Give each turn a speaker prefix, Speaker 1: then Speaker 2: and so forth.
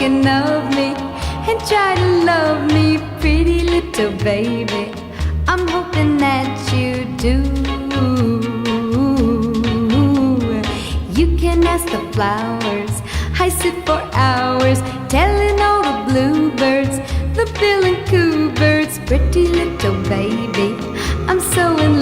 Speaker 1: thinking of me and try to love me, pretty little baby. I'm hoping that you do. You can ask the flowers, I sit for hours telling all the bluebirds, the bill and coo birds, pretty little baby, I'm so in love.